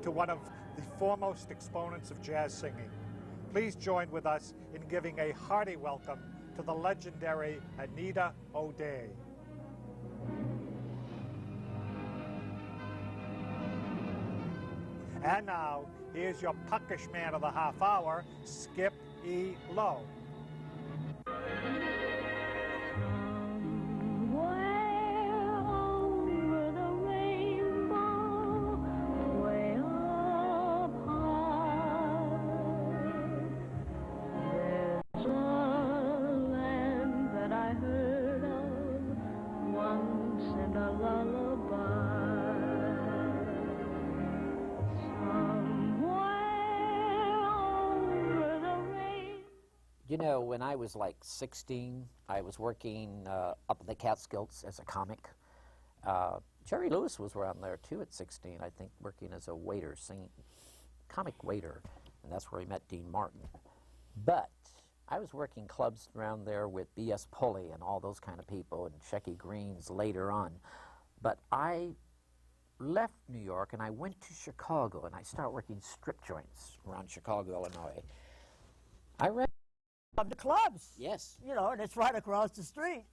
to one of the foremost exponents of jazz singing. Please join with us in giving a hearty welcome to the legendary Anita O'Day. And now, here's your puckish man of the half hour, Skip E. Lowe. You know, when I was like 16, I was working up in the Catskills as a comic. Jerry Lewis was around there too at 16, I think, working as a waiter, singing, comic waiter, and that's where he met Dean Martin. But I was working clubs around there with B.S. Poole and all those kind of people, and Shecky Greens later on. But I left New York and I went to Chicago, and I started working strip joints around Chicago, Illinois. I read of the clubs. Yes. You know, and it's right across the street.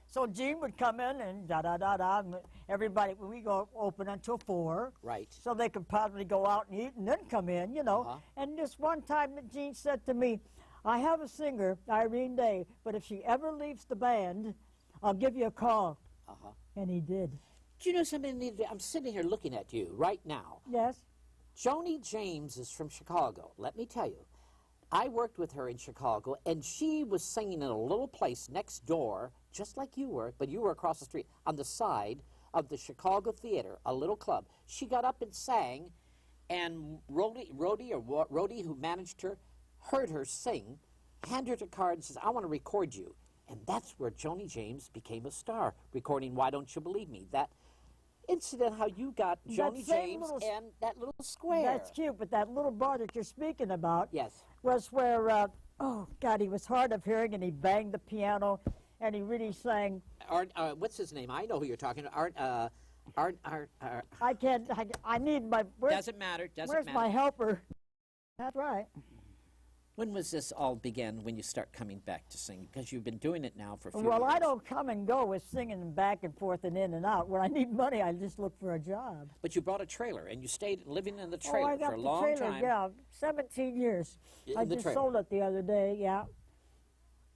So Gene would come in and da-da-da-da, everybody, we go open until 4. Right. So they could probably go out and eat and then come in, you know. And this one time that Gene said to me, I have a singer, Irene Day, but if she ever leaves the band, I'll give you a call. And he did. Do you know something? I'm sitting here looking at you right now. Yes. Joni James is from Chicago. Let me tell you. I worked with her in Chicago, and she was singing in a little place next door, just like you were, but you were across the street, on the side of the Chicago Theater, a little club. She got up and sang, and Rhodey, who managed her, heard her sing, handed her a card and says, I want to record you. And that's where Joni James became a star, recording Why Don't You Believe Me. That incident, how you got Joni James and that little square. That's cute, but that little bar that you're speaking about yes. was where, oh, God, he was hard of hearing, and he banged the piano, and he really sang. What's his name? I know who you're talking about. I can't, I need my... Doesn't matter, doesn't matter. Where's my helper? That's right. When was this all began, when you start coming back to sing? Because you've been doing it now for a few years. Well, I don't come and go with singing back and forth and in and out. When I need money, I just look for a job. But you bought a trailer, and you stayed living in the trailer for a long time. Yeah, 17 years. I just sold it the other day, yeah.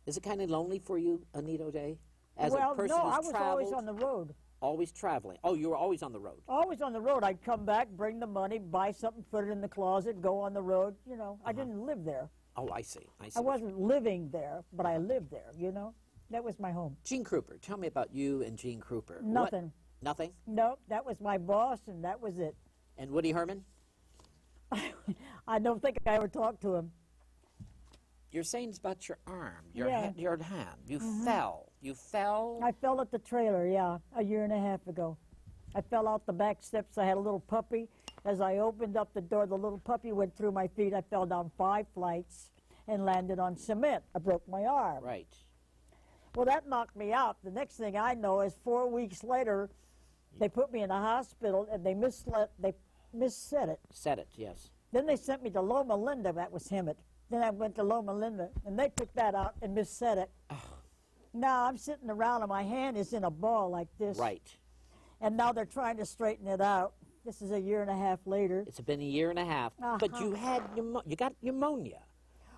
Is it kind of lonely for you, Anita O'Day? As well, a person no, who's I was traveled? Always on the road. Always traveling. Oh, you were always on the road. Always on the road. I'd come back, bring the money, buy something, put it in the closet, go on the road. You know, I didn't live there. Oh, I see. I see. I wasn't living there, but I lived there, you know. That was my home. Gene Krupa. Tell me about you and Gene Krupa. Nothing. What? Nothing? Nope. That was my boss, and that was it. And Woody Herman? I don't think I ever talked to him. You're saying it's about your arm, your hand. You fell. You fell? I fell at the trailer, yeah, a year and a half ago. I fell out the back steps. I had a little puppy. As I opened up the door, the little puppy went through my feet. I fell down 5 flights and landed on cement. I broke my arm. Right. Well, that knocked me out. The next thing I know is 4 weeks later, they put me in a hospital, and they missaid it. Said it, yes. Then they sent me to Loma Linda. That was Hemet. Then I went to Loma Linda, and they took that out and missaid it. Oh. Now I'm sitting around, and my hand is in a ball like this. Right. And now they're trying to straighten it out. This is a year and a half later. It's been a year and a half, but you had you got pneumonia.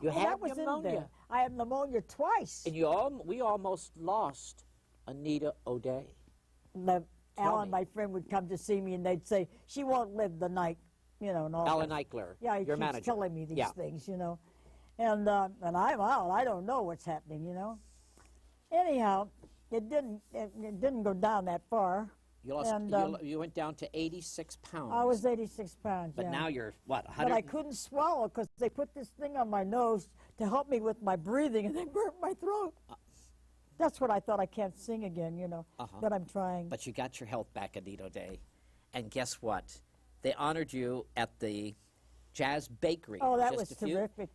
You had that was pneumonia. In there. I had pneumonia twice. And we almost lost Anita O'Day. Alan, my friend, would come to see me, and they'd say, she won't live the night, you know. And all Alan Eichler, yeah, your keeps manager. telling me these things, you know. And I'm out. I don't know what's happening, you know. Anyhow, it didn't go down that far. You lost. You went down to 86 pounds. I was 86 pounds. But now you're what? 100? But I couldn't swallow because they put this thing on my nose to help me with my breathing, and they burnt my throat. That's what I thought. I can't sing again, you know. But I'm trying. But you got your health back, Anita O'Day, and guess what? They honored you at the Jazz Bakery. Oh, that was terrific.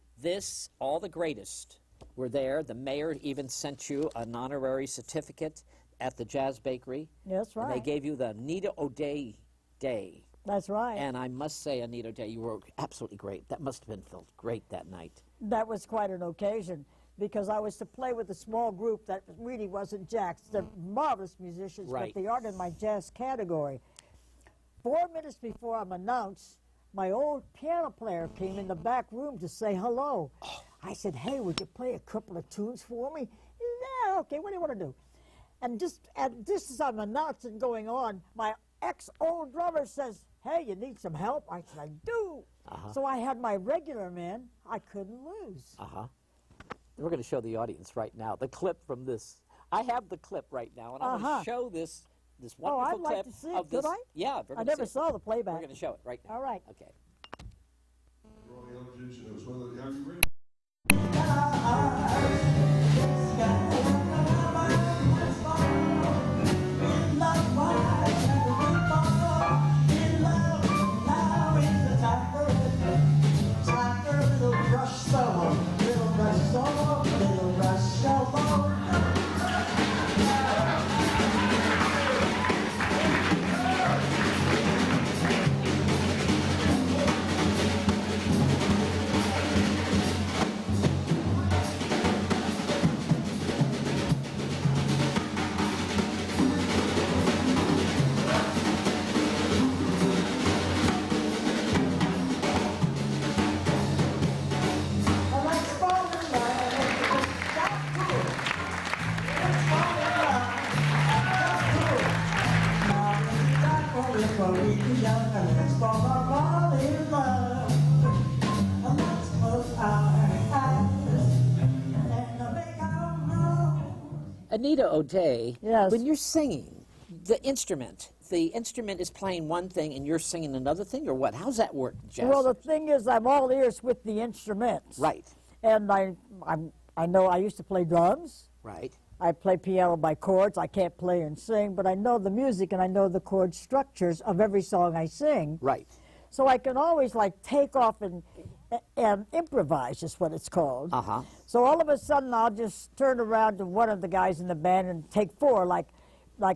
All the greatest were there. The mayor even sent you an honorary certificate at the Jazz Bakery. That's right. And they gave you the Anita O'Day Day That's right. And I must say, Anita O'Day, you were absolutely great. That must have been felt great that night. That was quite an occasion because I was to play with a small group that really wasn't jazz. They're marvelous musicians, Right. but they aren't in my jazz category. 4 minutes before I'm announced, my old piano player came in the back room to say hello. I said, hey, would you play a couple of tunes for me? Yeah, okay, what do you want to do? And just as I'm announcing going on, my ex-old drummer says, hey, you need some help? I said, I do. So I had my regular man. I couldn't lose. We're going to show the audience right now the clip from this. I have the clip right now, and I'm going to show this wonderful I'd like clip to see it. of this. Could I? Yeah, I never saw the playback. We're going to show it right now. All right. Okay. Are you ready? Anita O'Day, Yes. when you're singing, the instrument is playing one thing and you're singing another thing, or what? How's that work, Jazz? Well, the thing is, I'm all ears with the instruments. Right. And I know I used to play drums. Right. I play piano by chords. I can't play and sing, but I know the music and I know the chord structures of every song I sing. Right. So I can always like take off and improvise is what it's called. So all of a sudden I'll just turn around to one of the guys in the band and take four. Like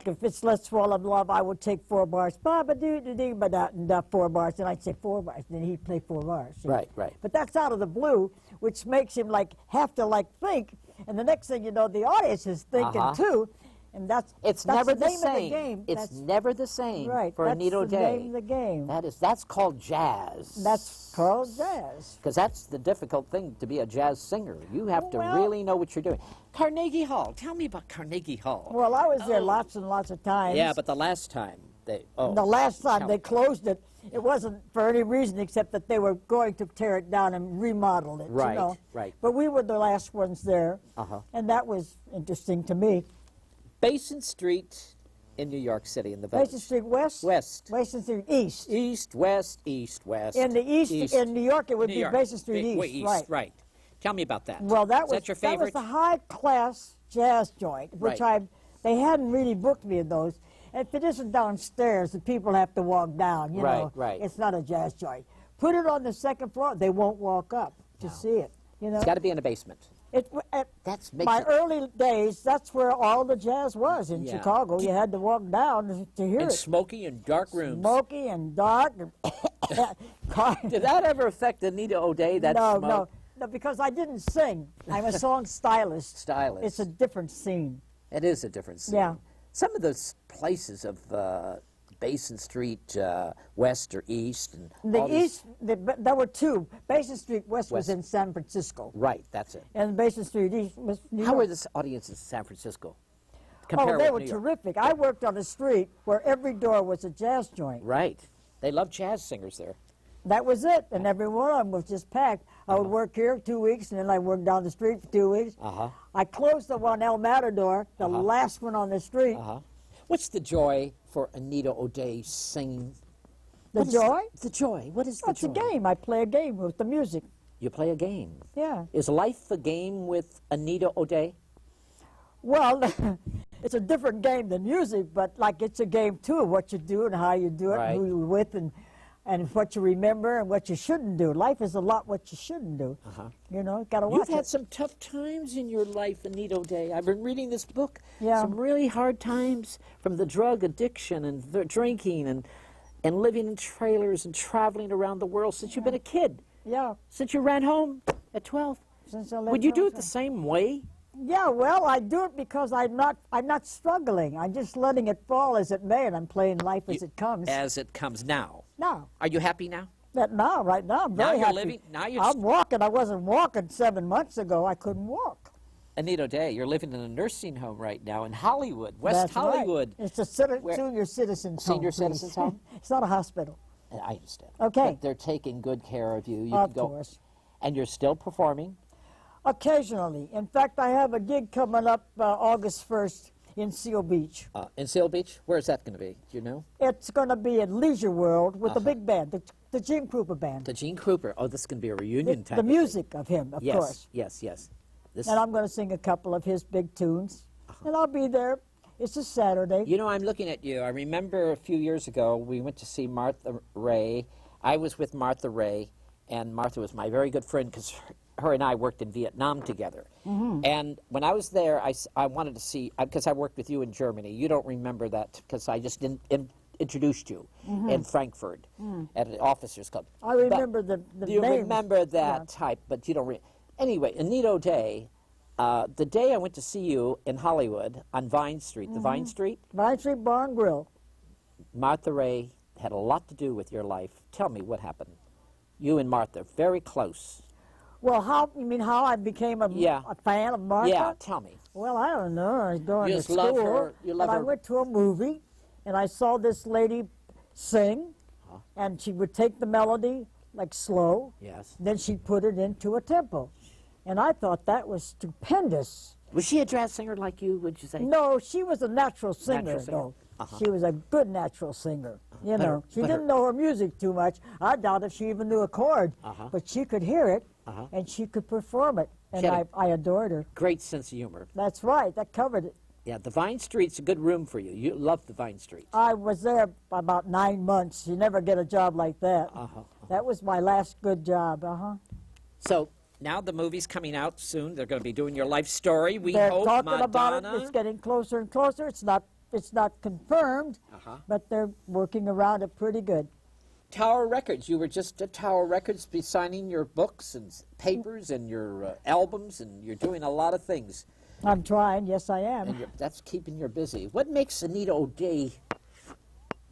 if it's Let's Fall in Love, I would take 4 bars, ba-ba-doo-doo-doo, ba-da-da, 4 bars, and I'd say 4 bars, and then he'd play 4 bars. Right, right. But that's out of the blue, which makes him like have to like think, and the next thing you know, the audience is thinking too, and that's never the name same. of the game. It's never the same right. for Anita O'Day. That's the name of the game. That's called jazz. That's called jazz. Because that's the difficult thing to be a jazz singer. You have to Well- really know what you're doing. Carnegie Hall. Tell me about Carnegie Hall. Well, I was there lots and lots of times. Yeah, but the last time the last time tell they me. closed it, it wasn't for any reason except that they were going to tear it down and remodel it. Right, you know? right. But we were the last ones there, and that was interesting to me. Basin Street in New York City in the village. Basin Street West. West. Basin Street East. East, west, east, west. In the east, in New York, it would New be York. Basin Street East, East, right. Tell me about that. Well, Is that your favorite? That was the high-class jazz joint, which Right. they hadn't really booked me in those. If it isn't downstairs, the people have to walk down. You know, Right. It's not a jazz joint. Put it on the second floor; they won't walk up to see it. You know, It's got to be in a basement. That's makes my it, early days. That's where all the jazz was in Yeah. Chicago. You had to walk down to hear and it. smoky and dark rooms. Smoky and dark. Did that ever affect Anita O'Day? That no, smoke? no, because I didn't sing. I'm a song stylist. Stylist. It's a different scene. It is a different scene. Yeah. Some of those places of Basin Street, west or east, and all The these- east, there were 2. Basin Street West was in San Francisco, Right, that's it. and Basin Street East was New How York. were the audiences in San Francisco? Oh, Compare they with were New York. terrific. I worked on a street where every door was a jazz joint. Right. They love jazz singers there. That was it, and every one of them was just packed. I would work here 2 weeks, and then I worked down the street for 2 weeks. I closed the one El Matador, the last one on the street. What's the joy for Anita O'Day singing? The What is joy? The joy. What is the It's joy? a game. I play a game with the music. You play a game. Yeah. Is life a game with Anita O'Day? Well, it's a different game than music, but like it's a game too of what you do and how you do it, Right. and who you're with, and what you remember and what you shouldn't do. Life is a lot what you shouldn't do. You know, got to watch You've had it. some tough times in your life, Anita O'Day. I've been reading this book. Yeah. Some really hard times from the drug addiction and the drinking, and and living in trailers and traveling around the world since you've been a kid. Yeah. Since you ran home at 12. Since I left Would you do home, it the same way? Yeah, well, I do it because I'm not struggling. I'm just letting it fall as it may, and I'm playing life as it comes. As it comes now. Now. Are you happy now? Right now, I'm Now very you're happy. living. Now you're. I'm walking. I wasn't walking 7 months ago. I couldn't walk. Anita O'Day, you're living in a nursing home right now in Hollywood, West That's Hollywood. Right. It's a senior citizens home. Senior citizens home? It's not a hospital. I understand. Okay. But they're taking good care of you. You Of can go, course. and you're still performing. Occasionally. In fact, I have a gig coming up August 1st in Seal Beach. In Seal Beach? Where is that going to be? Do you know? It's going to be at Leisure World with the big band, the Gene Krupa band. The Gene Krupa. Oh, this is going to be a reunion type. The of music of him, of yes, course. Yes, yes. This And I'm going to sing a couple of his big tunes. And I'll be there. It's a Saturday. You know, I'm looking at you. I remember a few years ago, we went to see Martha Ray. I was with Martha Ray, and Martha was my very good friend because her and I worked in Vietnam together. And when I was there, I wanted to see, because I worked with you in Germany. You don't remember that because I just introduced you in Frankfurt at an officers club. I remember the You names. remember that type, but you don't. Anyway, Anita O'Day, the day I went to see you in Hollywood on Vine Street, the Vine Street, Vine Street Bar and Grill. Martha Ray had a lot to do with your life. Tell me what happened. You and Martha, very close. Well, you mean how I became a fan of Martha? Yeah, tell me. Well, I don't know. I was going You to just school. love her. You love and her. I went to a movie, and I saw this lady sing, and she would take the melody like slow. Yes. Then she'd put it into a tempo. And I thought that was stupendous. Was she a jazz singer like you, would you say? No, she was a natural singer, Natural singer. though. She was a good natural singer. You know, she but didn't know her music too much. I doubt if she even knew a chord, but she could hear it, and she could perform it. And She had I adored her. Great sense of humor. That's right. That covered it. Yeah, the Vine Street's a good room for you. You love the Vine Street. I was there about 9 months. You never get a job like that. That was my last good job. So now the movie's coming out soon. They're going to be doing your life story. We They're hope talking Madonna. about it. It's getting closer and closer. It's not confirmed, but they're working around it pretty good. Tower Records. You were just at Tower Records be signing your books and papers and your albums, and you're doing a lot of things. I'm trying. Yes, I am. And that's keeping you busy. What makes Anita O'Day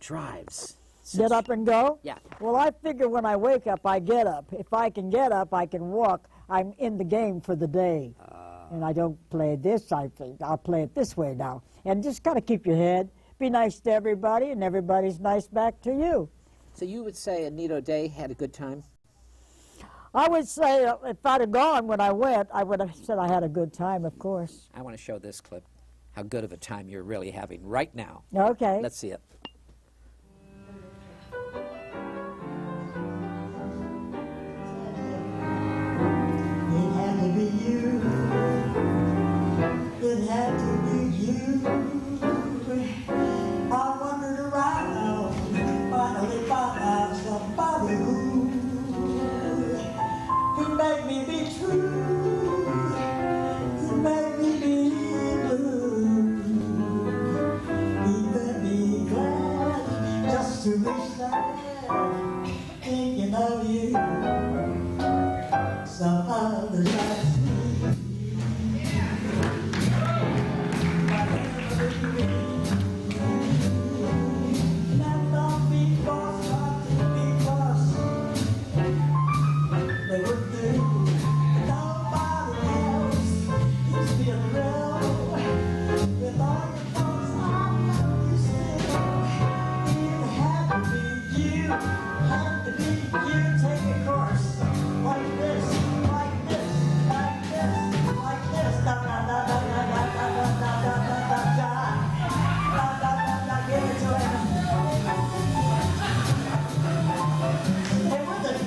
drives? Get up and go? Yeah. Well, I figure when I wake up, I get up. If I can get up, I can walk. I'm in the game for the day. And I don't play this. I'll play it this way now. And just got to keep your head. Be nice to everybody, and everybody's nice back to you. So you would say Anita O'Day had a good time? I would say if I'd have gone when I went, I would have said I had a good time, of course. I want to show this clip, how good of a time you're really having right now. Okay. Let's see it. It had to be you. It had to be you. I wandered around, finally found out somebody who made me be true. He made me be blue. He made me glad just to be sad, thinking of you. Some others I see. Left on because they would do. Nobody else is still real. With all your faults, I love you still. It had to be you, had to be you. Take a course like this, like this, like this, like this. Da da da da da da da da da da da da. Da da da da. Give it to him. Stay with it.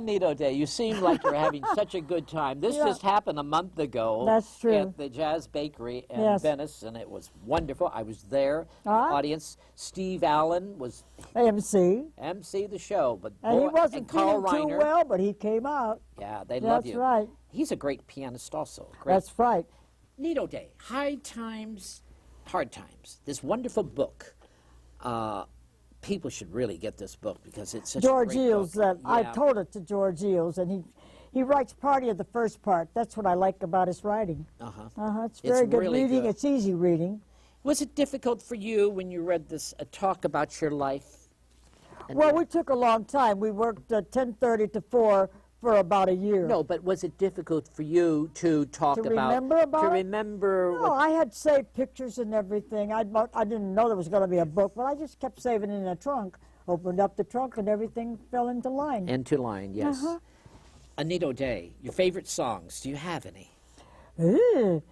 Anita O'Day, you seem like you're having such a good time. This Yeah. just happened a month ago. That's true. At the Jazz Bakery in Yes. Venice, and it was wonderful. I was there. The Ah. audience. Steve Allen was AMC. MC the show, but And he boy- wasn't and Carl feeling too Reiner. well, but he came out. Yeah, they love That's you. right. He's a great pianist, also. Great. That's right. Anita O'Day, High Times, Hard Times. This wonderful book. People should really get this book because it's such George a great Eels, book. I Yeah. told it to George Eels, and he writes party of the first part. That's what I like about his writing. It's very good really reading. good. It's easy reading. Was it difficult for you when you read this, a talk about your life? Well, we took a long time. We worked 10:30 to 4 for about a year. No, but was it difficult for you to talk To about... remember about To it? remember... No, I had saved pictures and everything. I didn't know there was going to be a book, but I just kept saving it in a trunk. Opened up the trunk, and everything fell into line. Into line, yes. Anita O'Day, your favorite songs, do you have any? Ooh,